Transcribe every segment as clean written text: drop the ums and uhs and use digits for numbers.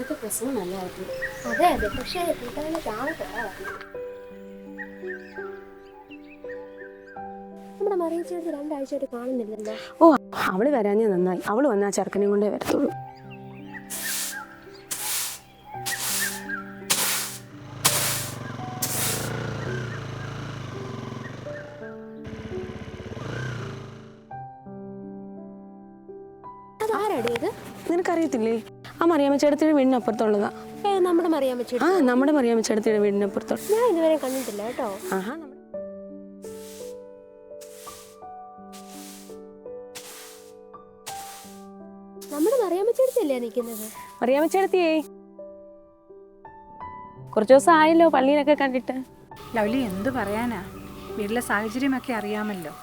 ഇന്നത്തെ പ്രസവം നല്ലതായിരുന്നു. അതെ അതെ, പക്ഷേ കൂട്ടായ്മ താഴെ കുറവായിരുന്നു. നമ്മുടെ മറിയ ചേച്ചി 2 ആഴ്ചയായിട്ട് കാണുന്നില്ലല്ലോ. ഓ, അവള് വരാഞ്ഞേ നന്നായി. അവള് വന്നാൽ ചെറുക്കനെ കൊണ്ടേ വരത്തുള്ളൂ. അതാരടേത് നിനക്കറിയത്തില്ലേ? ആ മറിയാമ്മ ചേട്ടത്തിയുടെ വീടിനപ്പുറത്തുള്ളതാ. നമ്മുടെ മറിയാമ്മ ചേച്ചി? ആ, നമ്മുടെ മറിയാമ്മ ചേട്ടത്തിയുടെ വീടിനപ്പുറത്തുള്ള. ഞാൻ ഇതുവരെ കണ്ടിട്ടില്ല കേട്ടോ. ആഹാ, നമ്മുടെ മറിയാമ്മ ചേച്ചിയല്ലേ നിൽക്കുന്നത്? മറിയാമ്മ ചേട്ടത്തിയേ, കുറച്ച് ദിവസം ആയല്ലോ പള്ളിയിലൊക്കെ കണ്ടിട്ട്. ലവ്ലി, എന്ത് പറയാനാ, വീട്ടിലെ സാഹചര്യമൊക്കെ അറിയാമല്ലോ.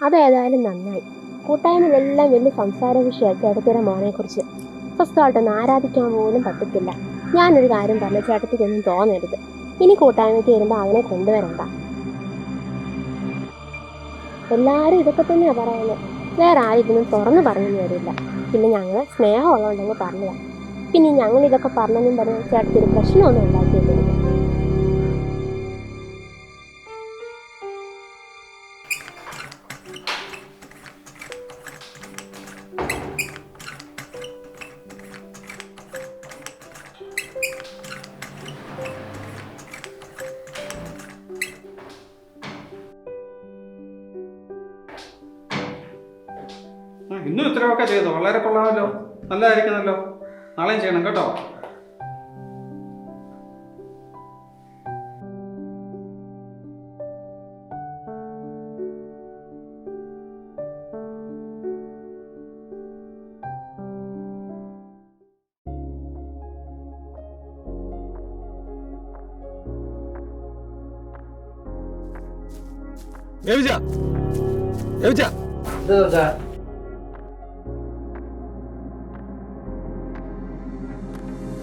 അതേതായാലും നന്നായി. കൂട്ടായ്മയിലെല്ലാം വലിയ സംസാര വിഷയമാണ് ചേട്ടത്തിയുടെ മോനെ കുറിച്ച്. സ്വസ്ഥമായിട്ടൊന്നും ആരാധിക്കാൻ പോലും പറ്റത്തില്ല. ഞാനൊരു കാര്യം പറഞ്ഞ ചേട്ടത്തിക്കൊന്നും തോന്നരുത്. ഇനി കൂട്ടായ്മയ്ക്ക് വരുമ്പോൾ അവനെ കൊണ്ടുവരണ്ട. എല്ലാവരും ഇതൊക്കെ തന്നെയാണ് പറയുന്നത്. വേറെ ആരും ഇതൊന്നും തുറന്നു പറഞ്ഞു വരില്ല. പിന്നെ ഞങ്ങൾ സ്നേഹമുള്ളതുകൊണ്ടങ്ങ് പറഞ്ഞതാണ്. പിന്നെ ഞങ്ങൾ ഇതൊക്കെ പറഞ്ഞെന്നും പറഞ്ഞ് ചേട്ടത്തി ഒരു പ്രശ്നമൊന്നും ഉണ്ടാക്കിയിട്ടില്ല. ഇന്നും ഇത്രയൊക്കെ ചെയ്തു, വളരെ കൊള്ളാമല്ലോ, നല്ലതായിരിക്കുന്നല്ലോ. നാളെയും ചെയ്യണം കേട്ടോ.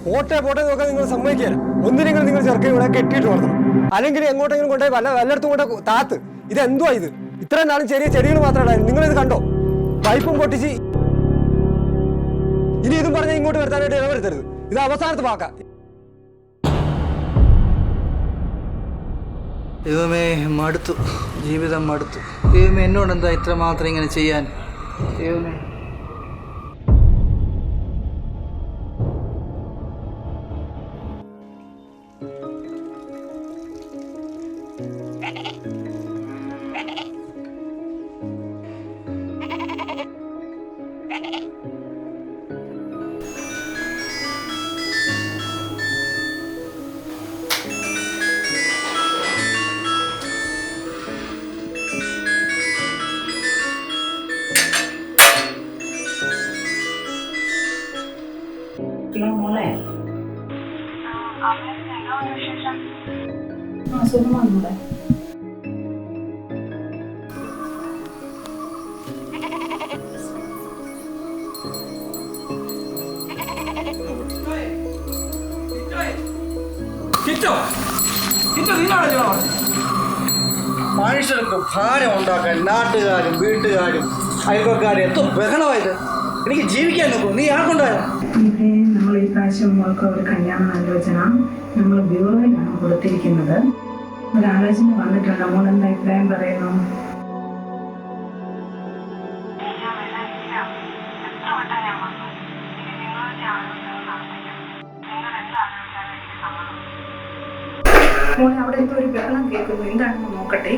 പോട്ടെ പോട്ടെ നോക്കാൻ നിങ്ങൾ സമ്മതിക്കാറ്. ഒന്നിനെങ്കിലും നിങ്ങൾ ചെറുക്കൻ ഇവിടെ കെട്ടിയിട്ട് വളർത്തണം, അല്ലെങ്കിൽ എങ്ങോട്ടെങ്കിലും കൊണ്ടുപോയി വല്ലയിടത്തും കൊണ്ട് താത്ത്. ഇത് എന്തുവാ ഇത്? ഇത്രയും നാളും ചെറിയ ചെടികൾ മാത്രമായിരുന്നു. നിങ്ങൾ ഇത് കണ്ടോ? പൈപ്പും പൊട്ടിച്ച് ഇനി ഇതും പറഞ്ഞാൽ ഇങ്ങോട്ട് വരുത്താനായിട്ട് ഇടവരുത്തരുത്. ഇത് അവസാനത്ത് പാക്കാം. ദൈവമേ, മടുത്തു, ജീവിതം മടുത്തു. ദൈവമേ, എന്നോടെന്താ ഇത്ര മാത്രം ഇങ്ങനെ ചെയ്യാൻ? ദൈവമേ, മോളെ സുഖമാണോ? മനുഷ്യർക്ക് ഭാരം ഉണ്ടാക്കാൻ നാട്ടുകാരും വീട്ടുകാരും അയൽക്കാരും എത്ര ബഹളമായത്. എനിക്ക് ജീവിക്കാൻ നോക്കൂ. നീ ആർക്കുണ്ടായോ? നമ്മൾ ഈ പ്രാവശ്യം മോൾക്ക് ഒരു കല്യാണ ആലോചന നമ്മൾ ബ്യൂറോയിലാണ് കൊടുത്തിരിക്കുന്നത്. ഒരു ആലോചന വന്നിട്ടുണ്ട്. മോൾ എന്താ അഭിപ്രായം പറയുന്നു? മോളെ, അവിടെ എന്തോ ഒരു ബഹളം കേൾക്കുന്നു. എന്താണെന്ന് നോക്കട്ടെ.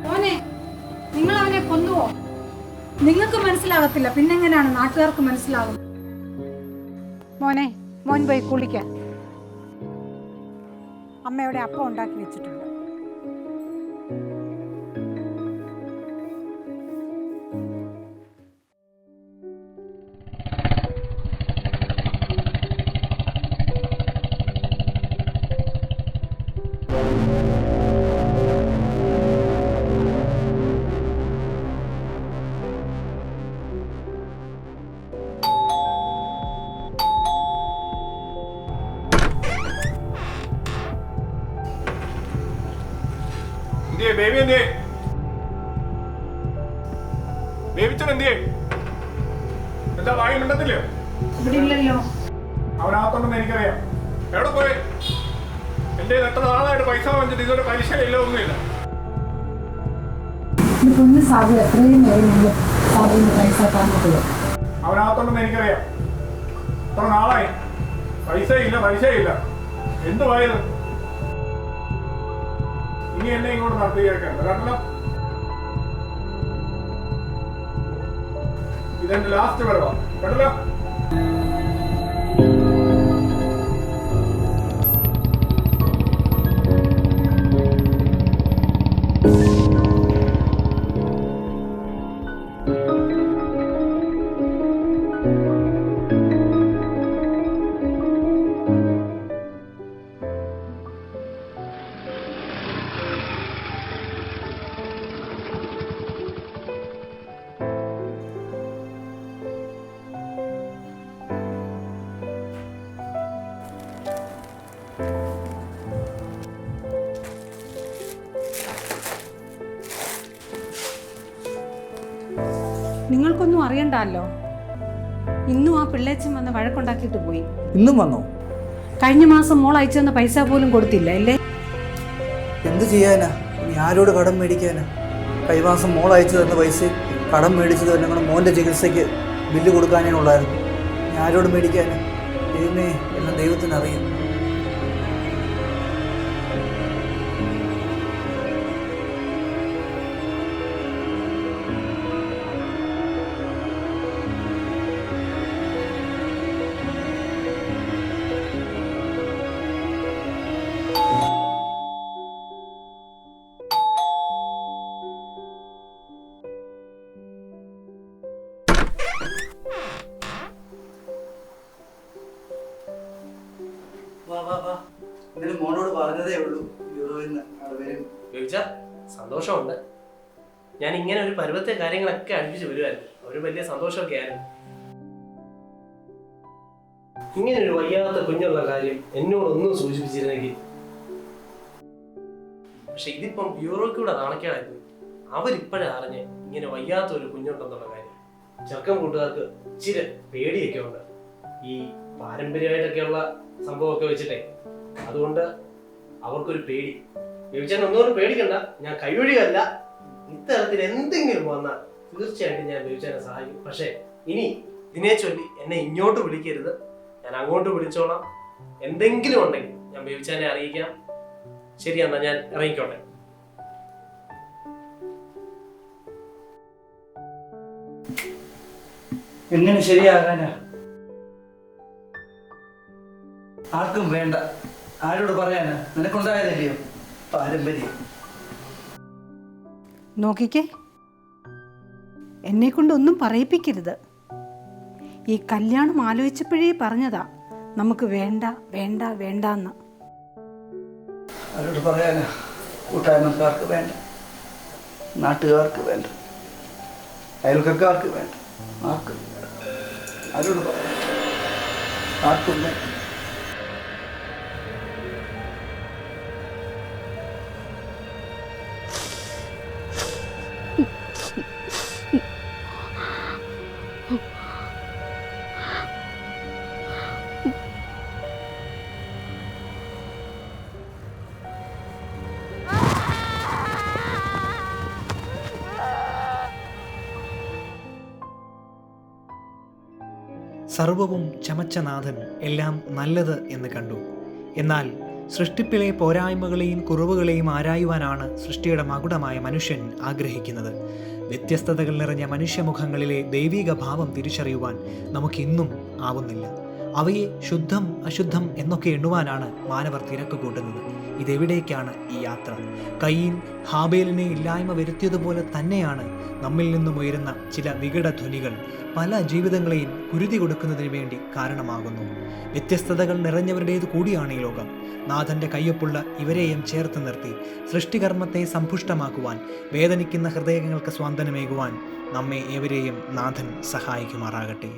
മോനെ, നിങ്ങൾ അവനെ കൊന്നുവോ? നിങ്ങൾക്ക് മനസ്സിലാകത്തില്ല, പിന്നെങ്ങനെയാണ് നാട്ടുകാർക്ക് മനസ്സിലാകും? മോനെ, മോൻ പോയി കുളിക്കാൻ. അമ്മയുടെ അപ്പം ഉണ്ടാക്കി വെച്ചിട്ടുണ്ട്. ബേബി എന്തിയേ? ബേബിച്ചൻ എന്തിയേ? എന്താ വായി മിണ്ടത്തില്ലേ? ഇവിടെ ഇല്ലല്ലോ. അവനകത്തുണ്ടെന്ന് എനിക്കറിയാം. എവിടെ പോയി? എന്റെ എത്ര നാളായിട്ട് പൈസ വാങ്ങിച്ചിട്ട് ഇതൊരു പലിശയില്ല, ഒന്നുമില്ല. അവനകത്തുണ്ടെന്ന് എനിക്കറിയാം. എത്ര നാളായി പൈസയില്ല. എന്തുവായത്? ഇനി എന്നെ ഇങ്ങോട്ട് നടത്തിയേക്കാൻ കേട്ടല്ലോ. ഇതെന്റെ ലാസ്റ്റ് വരവാ കേട്ടല്ലോ. നിങ്ങൾക്കൊന്നും അറിയണ്ടല്ലോ. ഇന്നും ആ പിള്ളേച്ചൻ വന്ന് വഴക്കുണ്ടാക്കിയിട്ട് പോയി. ഇന്നും വന്നോ? കഴിഞ്ഞ മാസം മോൾ അയച്ചു തന്ന പൈസ പോലും കൊടുത്തില്ല അല്ലേ? എന്ത് ചെയ്യാനാ? ഇനി ആരോട് കടം മേടിക്കാനാ? കൈമാസം മോൾ അയച്ചു തന്ന പൈസ കടം മേടിച്ചത് ഞങ്ങളുടെ മോൻ്റെ ചികിത്സയ്ക്ക് ബില്ല് കൊടുക്കാനേ ഉള്ളായിരുന്നു. ഇനി ആരോട് മേടിക്കാനാ? ദൈവമേ, എല്ലാം ദൈവത്തിനറിയാം. ഇന്നലെ മോനോട് പറഞ്ഞതേ ഉള്ളൂ സന്തോഷമുണ്ട്. ഞാൻ ഇങ്ങനെ ഒരു പരുവത്തെ കാര്യങ്ങളൊക്കെ അടുപ്പിച്ച് വരുമായിരുന്നു. ഒരു വലിയ സന്തോഷമൊക്കെ ആയിരുന്നു. ഇങ്ങനെ ഒരു വയ്യാത്ത കുഞ്ഞുള്ള കാര്യം എന്നോടൊന്നും സൂചിപ്പിച്ചിരുന്നെങ്കിൽ. പക്ഷെ ഇതിപ്പം ബ്യൂറോയ്ക്കൂടെ നാണക്കേടായിരുന്നു. അവരിപ്പോഴാ അറിഞ്ഞ് ഇങ്ങനെ വയ്യാത്ത ഒരു കുഞ്ഞുണ്ടെന്നുള്ള കാര്യം. ചെറുക്കൻ കൂട്ടുകാർക്ക് ഇച്ചിരി പേടിയൊക്കെ ഉണ്ട്, ഈ പാരമ്പര്യമായിട്ടൊക്കെയുള്ള സംഭവമൊക്കെ വെച്ചിട്ടേ. അതുകൊണ്ട് അവർക്കൊരു പേടി. ബേബിച്ചാൻ ഒന്നുകൊണ്ട് പേടിക്കണ്ട, ഞാൻ കൈവഴിയല്ല. ഇത്തരത്തിൽ എന്തെങ്കിലും വന്നാൽ തീർച്ചയായിട്ടും ഞാൻ ബേബിച്ചാനെ സഹായിക്കും. പക്ഷേ ഇനി ഇതിനെ ചൊല്ലി എന്നെ ഇങ്ങോട്ട് വിളിക്കരുത്, ഞാൻ അങ്ങോട്ട് വിളിച്ചോളാം. എന്തെങ്കിലും ഉണ്ടെങ്കിൽ ഞാൻ ബേബിച്ചാനെ അറിയിക്കാം. ശരി, എന്നാ ഞാൻ ഇറങ്ങിക്കോട്ടെ. എങ്ങനെ ശരിയാകാനാ? ആർക്കും വേണ്ട. ആരോട് പറയാനാ? നിനക്കുണ്ടായതല്ലയോ പാരമ്പര്യം. നോക്കിക്കേ, എന്നെ കൊണ്ടൊന്നും പറയിപ്പിക്കരുത്. ഈ കല്യാണം ആലോചിച്ചപ്പോഴേ പറഞ്ഞതാ നമുക്ക് വേണ്ട വേണ്ട വേണ്ടെന്ന്. ആരോട് പറയാനാ? കൂട്ടായ്മക്കാർക്ക് വേണ്ട, നാട്ടുകാർക്ക് വേണ്ട, അയൽക്കാർക്ക് വേണ്ട, ആർക്കും വേണ്ട. ആരോട് പറയാം? ആർക്കും വേണ്ട. സർവവും ചമച്ച നാഥൻ എല്ലാം നല്ലത് എന്ന് കണ്ടു. എന്നാൽ സൃഷ്ടിപ്പിലെ പോരായ്മകളെയും കുറവുകളെയും ആരായുവാനാണ് സൃഷ്ടിയുടെ മകുടമായ മനുഷ്യൻ ആഗ്രഹിക്കുന്നത്. വ്യത്യസ്തതകൾ നിറഞ്ഞ മനുഷ്യമുഖങ്ങളിലെ ദൈവിക ഭാവം തിരിച്ചറിയുവാൻ നമുക്കിന്നും ആവുന്നില്ല. അവയെ ശുദ്ധം അശുദ്ധം എന്നൊക്കെ എണ്ണുവാനാണ് മാനവർ തിരക്ക് കൂട്ടുന്നത്. ഇതെവിടേക്കാണ് ഈ യാത്ര? കയീൻ ഹാബേലിനെ ഇല്ലായ്മ വരുത്തിയതുപോലെ തന്നെയാണ് നമ്മിൽ നിന്നും ഉയരുന്ന ചില വികടധ്വനികൾ പല ജീവിതങ്ങളെയും കുരുതി കൊടുക്കുന്നതിന് വേണ്ടി കാരണമാകുന്നു. വ്യത്യസ്തതകൾ നിറഞ്ഞവരുടേത് കൂടിയാണ് ഈ ലോകം. നാഥൻ്റെ കയ്യൊപ്പുള്ള ഇവരെയും ചേർത്ത് നിർത്തി സൃഷ്ടികർമ്മത്തെ സമ്പുഷ്ടമാക്കുവാൻ, വേദനിക്കുന്ന ഹൃദയങ്ങൾക്ക് സ്വാന്തനമേകുവാൻ നമ്മെ ഏവരെയും നാഥൻ സഹായിക്കുമാറാകട്ടെ.